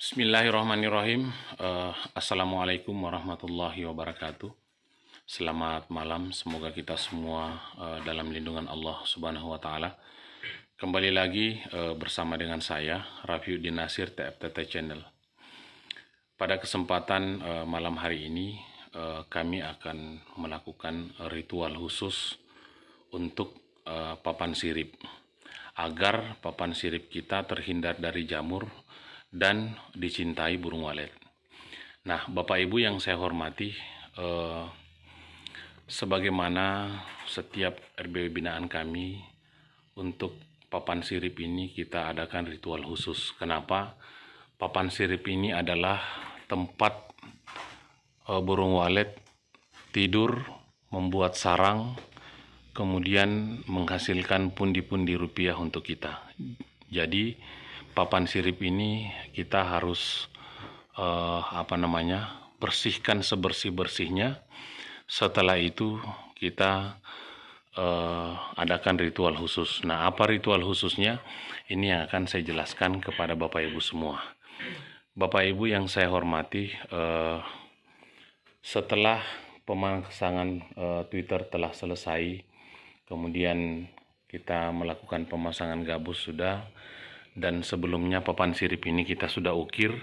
Bismillahirrahmanirrahim. Assalamualaikum warahmatullahi wabarakatuh. Selamat malam, semoga kita semua dalam lindungan Allah Subhanahu wa Ta'ala. Kembali lagi bersama dengan saya, Rafiuddin Nasir, TFTT Channel. Pada kesempatan malam hari ini, kami akan melakukan ritual khusus untuk papan sirip, agar papan sirip kita terhindar dari jamur dan dicintai burung walet. Nah, Bapak Ibu yang saya hormati, sebagaimana setiap RBW binaan kami, untuk papan sirip ini kita adakan ritual khusus. Kenapa? Papan sirip ini adalah tempat burung walet tidur, membuat sarang, kemudian menghasilkan pundi-pundi rupiah untuk kita. Jadi papan sirip ini kita harus bersihkan sebersih-bersihnya. Setelah itu kita adakan ritual khusus. Nah, apa ritual khususnya? Ini yang akan saya jelaskan kepada Bapak Ibu semua. Bapak Ibu yang saya hormati, setelah pemasangan Twitter telah selesai, kemudian kita melakukan pemasangan gabus sudah, dan sebelumnya papan sirip ini kita sudah ukir.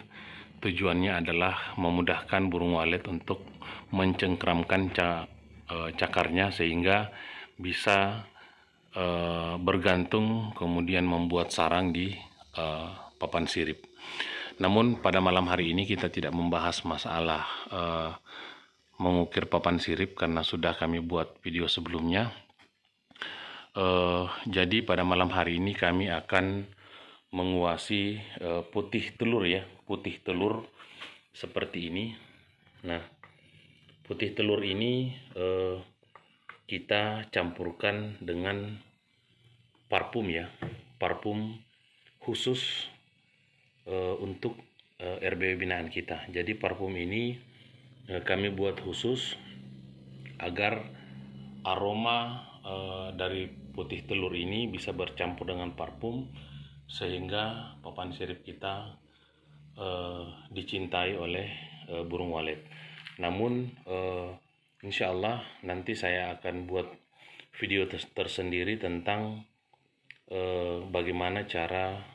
Tujuannya adalah memudahkan burung walet untuk mencengkramkan cakarnya sehingga bisa bergantung kemudian membuat sarang di papan sirip. Namun pada malam hari ini kita tidak membahas masalah mengukir papan sirip karena sudah kami buat video sebelumnya. Jadi pada malam hari ini kami akan menguasi putih telur ya, putih telur seperti ini. Nah, putih telur ini kita campurkan dengan parfum ya, parfum khusus untuk RBW binaan kita. Jadi parfum ini kami buat khusus agar aroma dari putih telur ini bisa bercampur dengan parfum sehingga papan sirip kita dicintai oleh burung walet. Namun insya Allah nanti saya akan buat video tersendiri tentang bagaimana cara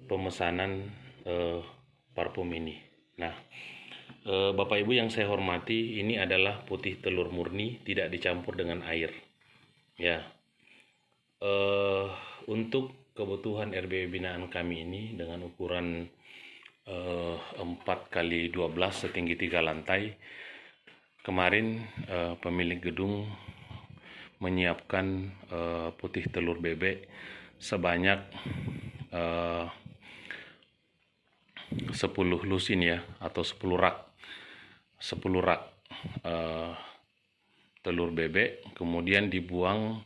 pemesanan parfum ini. Nah, Bapak Ibu yang saya hormati, ini adalah putih telur murni, tidak dicampur dengan air ya. Untuk kebutuhan RBW binaan kami ini dengan ukuran 4x12 setinggi 3 lantai, kemarin pemilik gedung menyiapkan putih telur bebek sebanyak 10 lusin ya, atau 10 rak telur bebek, kemudian dibuang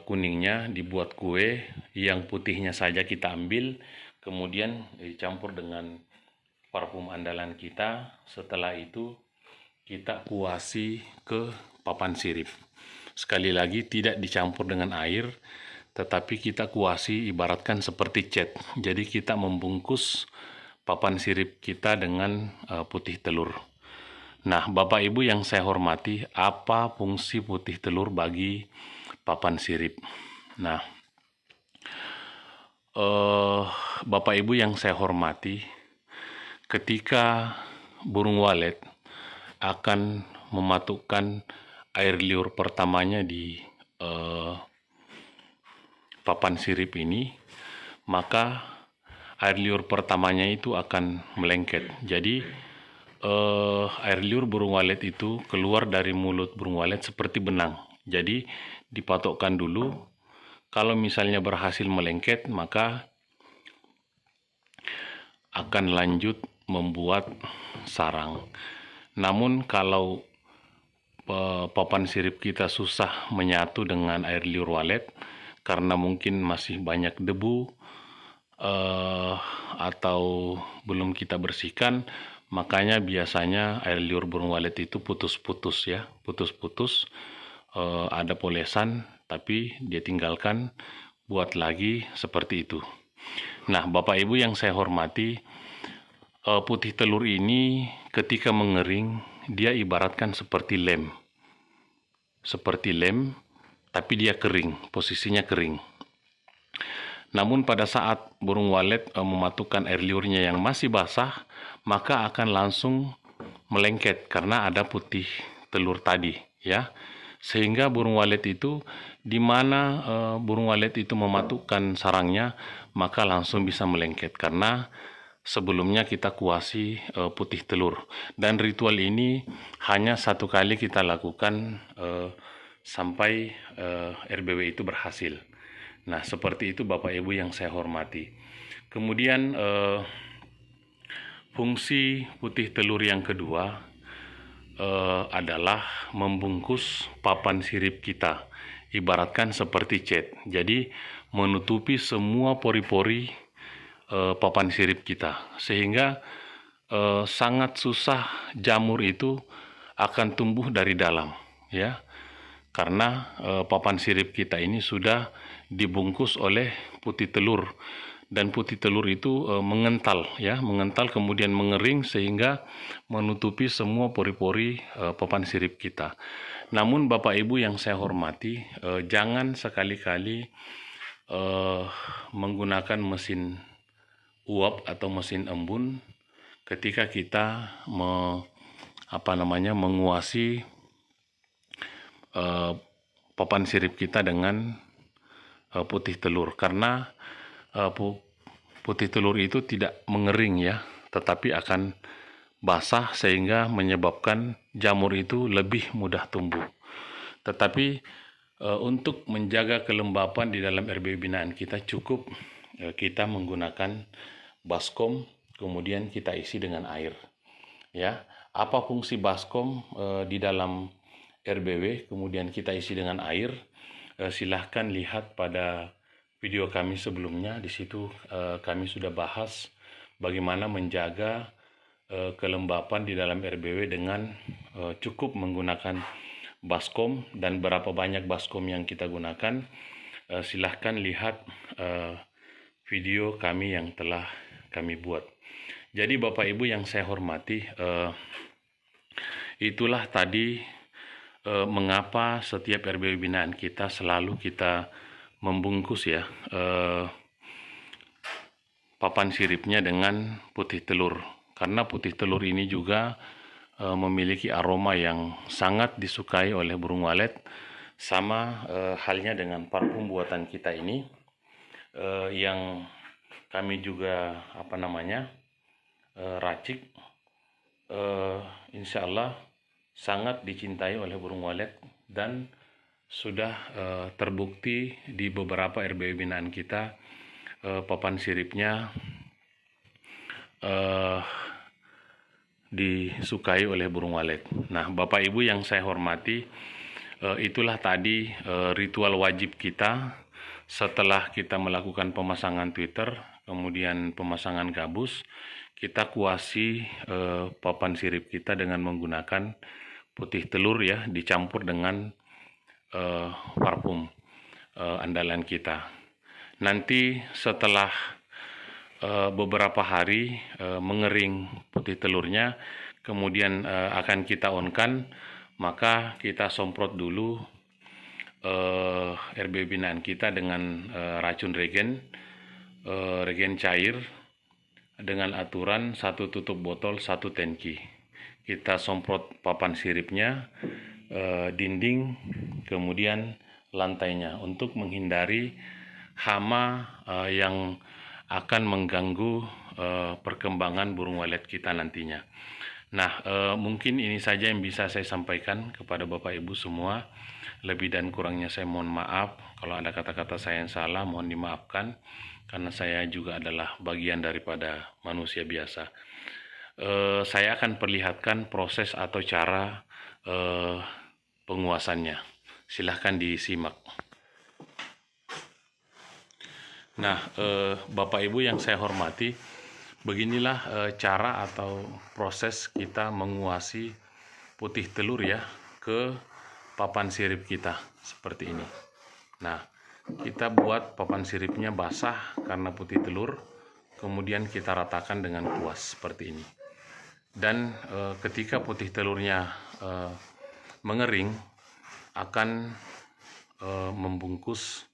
kuningnya, dibuat kue, yang putihnya saja kita ambil, kemudian dicampur dengan parfum andalan kita. Setelah itu kita kuasi ke papan sirip. Sekali lagi tidak dicampur dengan air, tetapi kita kuasi ibaratkan seperti cat. Jadi kita membungkus papan sirip kita dengan putih telur. Nah, Bapak Ibu yang saya hormati, apa fungsi putih telur bagi papan sirip? Nah, Bapak Ibu yang saya hormati, ketika burung walet akan mematukkan air liur pertamanya di papan sirip ini, maka air liur pertamanya itu akan melengket. Jadi air liur burung walet itu keluar dari mulut burung walet seperti benang. Jadi dipatokkan dulu. Kalau misalnya berhasil melengket, maka akan lanjut membuat sarang. Namun kalau papan sirip kita susah menyatu dengan air liur walet karena mungkin masih banyak debu atau belum kita bersihkan, makanya biasanya air liur burung walet itu putus-putus ya, putus-putus, ada polesan tapi dia tinggalkan, buat lagi seperti itu. Nah, Bapak Ibu yang saya hormati, putih telur ini ketika mengering, dia ibaratkan seperti lem. Seperti lem, tapi dia kering, posisinya kering. Namun pada saat burung walet memasukkan air liurnya yang masih basah, maka akan langsung melengket karena ada putih telur tadi, ya. Sehingga burung walet itu di mana burung walet itu mematukkan sarangnya, maka langsung bisa melengket karena sebelumnya kita kuasi putih telur. Dan ritual ini hanya satu kali kita lakukan sampai RBW itu berhasil. Nah, seperti itu Bapak Ibu yang saya hormati. Kemudian fungsi putih telur yang kedua adalah membungkus papan sirip kita, ibaratkan seperti cat. Jadi menutupi semua pori-pori papan sirip kita, sehingga sangat susah jamur itu akan tumbuh dari dalam, ya, karena papan sirip kita ini sudah dibungkus oleh putih telur. Dan putih telur itu mengental, ya, mengental kemudian mengering sehingga menutupi semua pori-pori papan sirip kita. Namun Bapak Ibu yang saya hormati, jangan sekali-kali menggunakan mesin uap atau mesin embun ketika kita menguasi papan sirip kita dengan putih telur, karena putih telur itu tidak mengering, ya, tetapi akan basah sehingga menyebabkan jamur itu lebih mudah tumbuh. Tetapi untuk menjaga kelembapan di dalam RBW binaan kita, cukup kita menggunakan baskom, kemudian kita isi dengan air. Ya, apa fungsi baskom di dalam RBW kemudian kita isi dengan air? Silahkan lihat pada video kami sebelumnya. Di situ kami sudah bahas bagaimana menjaga kelembapan di dalam RBW dengan cukup menggunakan baskom, dan berapa banyak baskom yang kita gunakan. Silahkan lihat video kami yang telah kami buat. Jadi Bapak Ibu yang saya hormati, itulah tadi mengapa setiap RBW binaan kita selalu kita membungkus, ya, papan siripnya dengan putih telur, karena putih telur ini juga memiliki aroma yang sangat disukai oleh burung walet, sama halnya dengan parfum buatan kita ini yang kami juga racik. Insya Allah sangat dicintai oleh burung walet dan sudah terbukti di beberapa RBW binaan kita papan siripnya disukai oleh burung walet. Nah, Bapak Ibu yang saya hormati, itulah tadi ritual wajib kita setelah kita melakukan pemasangan Twitter, kemudian pemasangan gabus. Kita kuasi papan sirip kita dengan menggunakan putih telur, ya, dicampur dengan parfum andalan kita. Nanti setelah beberapa hari mengering putih telurnya, kemudian akan kita on-kan, maka kita semprot dulu RBW binaan kita dengan racun regen cair dengan aturan 1 tutup botol 1 tangki. Kita semprot papan siripnya, dinding, kemudian lantainya untuk menghindari hama yang akan mengganggu perkembangan burung walet kita nantinya. Nah, mungkin ini saja yang bisa saya sampaikan kepada Bapak Ibu semua. Lebih dan kurangnya saya mohon maaf. Kalau ada kata-kata saya yang salah, mohon dimaafkan, karena saya juga adalah bagian daripada manusia biasa. Saya akan perlihatkan proses atau cara penguasannya. Silahkan disimak. Nah, Bapak Ibu yang saya hormati, beginilah cara atau proses kita menguasi putih telur, ya, ke papan sirip kita seperti ini. Nah, kita buat papan siripnya basah karena putih telur, kemudian kita ratakan dengan kuas seperti ini. Dan ketika putih telurnya mengering, akan membungkus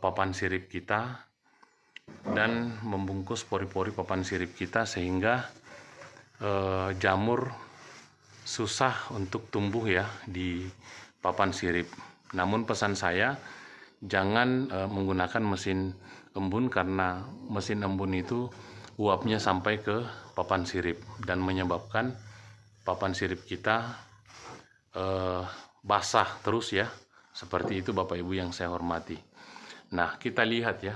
papan sirip kita dan membungkus pori-pori papan sirip kita, sehingga jamur susah untuk tumbuh ya di papan sirip. Namun pesan saya, jangan menggunakan mesin embun, karena mesin embun itu uapnya sampai ke papan sirip dan menyebabkan papan sirip kita basah terus ya. Seperti itu Bapak Ibu yang saya hormati. Nah, kita lihat ya,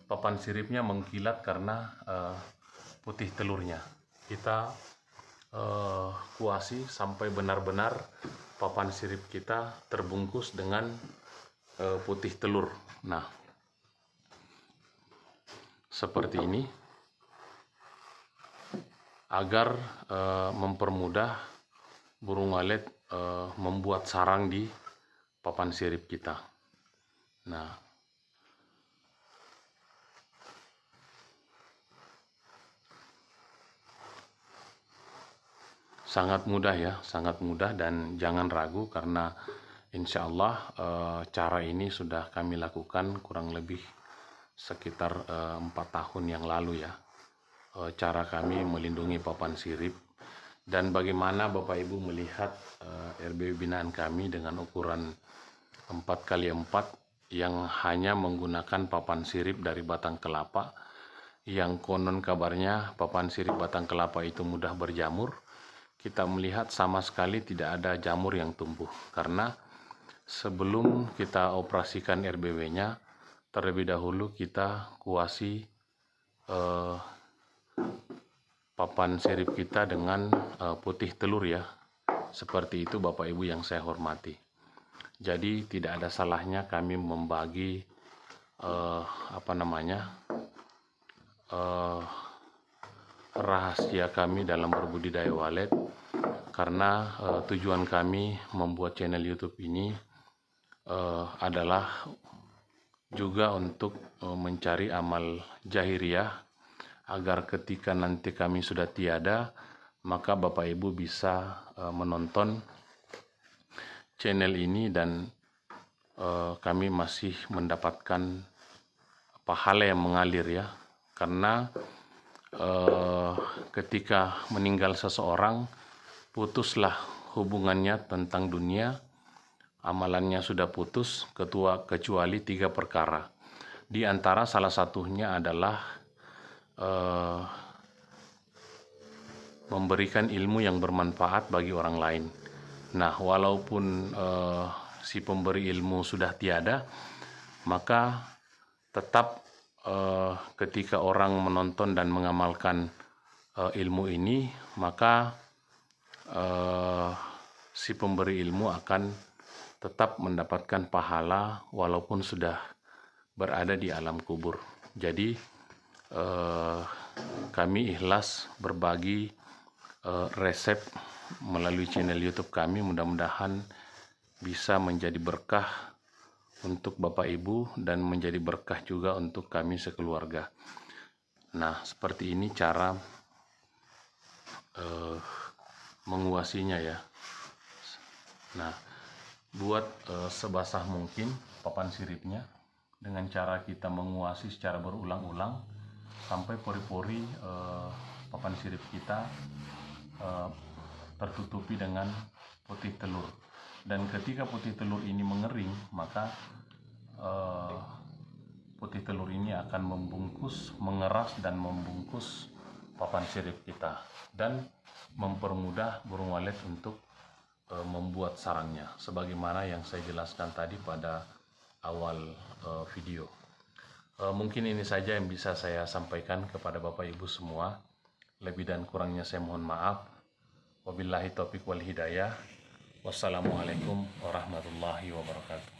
papan siripnya mengkilat karena putih telurnya. Kita kuasi sampai benar-benar papan sirip kita terbungkus dengan putih telur. Nah, seperti ini, agar mempermudah burung walet membuat sarang di papan sirip kita. Nah, sangat mudah ya, sangat mudah, dan jangan ragu, karena insya Allah cara ini sudah kami lakukan kurang lebih sekitar 4 tahun yang lalu ya. Cara kami melindungi papan sirip, dan bagaimana Bapak Ibu melihat RBW binaan kami dengan ukuran 4x4 yang hanya menggunakan papan sirip dari batang kelapa, yang konon kabarnya papan sirip batang kelapa itu mudah berjamur. Kita melihat sama sekali tidak ada jamur yang tumbuh, karena sebelum kita operasikan RBW-nya, terlebih dahulu kita kuasi papan sirip kita dengan putih telur ya. Seperti itu Bapak Ibu yang saya hormati. Jadi tidak ada salahnya kami membagi rahasia kami dalam berbudidaya walet, karena tujuan kami membuat channel YouTube ini adalah juga untuk mencari amal jahiriyah, agar ketika nanti kami sudah tiada, maka Bapak Ibu bisa menonton channel ini dan kami masih mendapatkan pahala yang mengalir ya. Karena ketika meninggal seseorang, putuslah hubungannya tentang dunia, amalannya sudah putus, kecuali 3 perkara. Di antara salah satunya adalah memberikan ilmu yang bermanfaat bagi orang lain. Nah, walaupun si pemberi ilmu sudah tiada, maka tetap ketika orang menonton dan mengamalkan ilmu ini, maka si pemberi ilmu akan tetap mendapatkan pahala walaupun sudah berada di alam kubur. Jadi kami ikhlas berbagi resep melalui channel YouTube kami. Mudah-mudahan bisa menjadi berkah untuk Bapak Ibu dan menjadi berkah juga untuk kami sekeluarga. Nah, seperti ini cara menguasinya ya. Nah, buat sebasah mungkin papan siripnya dengan cara kita menguasi secara berulang-ulang sampai pori-pori papan sirip kita tertutupi dengan putih telur. Dan ketika putih telur ini mengering, maka putih telur ini akan membungkus, mengeras dan membungkus papan sirip kita dan mempermudah burung walet untuk membuat sarangnya, sebagaimana yang saya jelaskan tadi pada awal video. Mungkin ini saja yang bisa saya sampaikan kepada Bapak Ibu semua. Lebih dan kurangnya saya mohon maaf. Wabillahi taufiq wal hidayah. Wassalamualaikum warahmatullahi wabarakatuh.